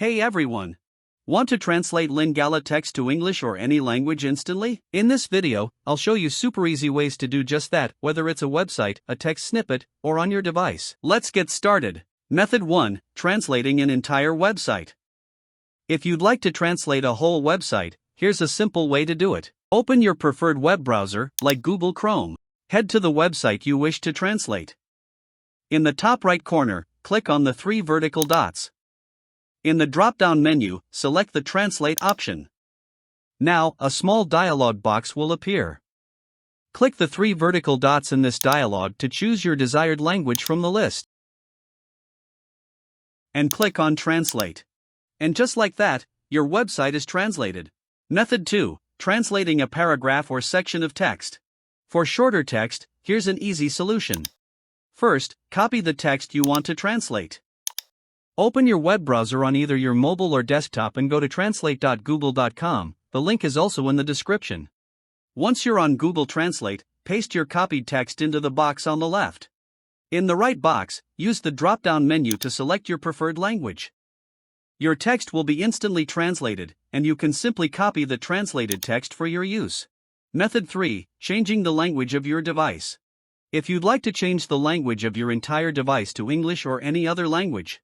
Hey everyone! Want to translate Lingala text to English or any language instantly? In this video, I'll show you super easy ways to do just that, whether it's a website, a text snippet, or on your device. Let's get started. Method 1. Translating an entire website. If you'd like to translate a whole website, here's a simple way to do it. Open your preferred web browser, like Google Chrome. Head to the website you wish to translate. In the top right corner, click on the 3 vertical dots. In the drop-down menu, select the Translate option. Now, a small dialog box will appear. Click the 3 vertical dots in this dialog to choose your desired language from the list. And click on Translate. And just like that, your website is translated. Method 2. Translating a paragraph or section of text. For shorter text, here's an easy solution. First, copy the text you want to translate. Open your web browser on either your mobile or desktop and go to translate.google.com, the link is also in the description. Once you're on Google Translate, paste your copied text into the box on the left. In the right box, use the drop-down menu to select your preferred language. Your text will be instantly translated, and you can simply copy the translated text for your use. Method 3. Changing the language of your device. If you'd like to change the language of your entire device to English or any other language,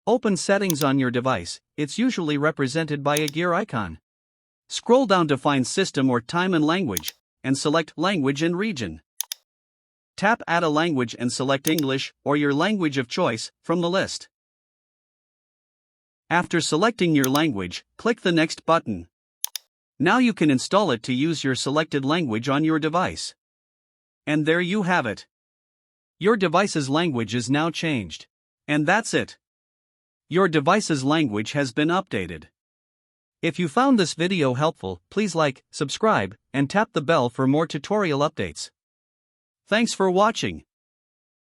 open Settings on your device, it's usually represented by a gear icon. Scroll down to find System or Time and Language, and select Language and Region. Tap Add a Language and select English, or your language of choice, from the list. After selecting your language, click the Next button. Now you can install it to use your selected language on your device. And there you have it. Your device's language is now changed. And that's it. Your device's language has been updated. If you found this video helpful, please like, subscribe, and tap the bell for more tutorial updates. Thanks for watching.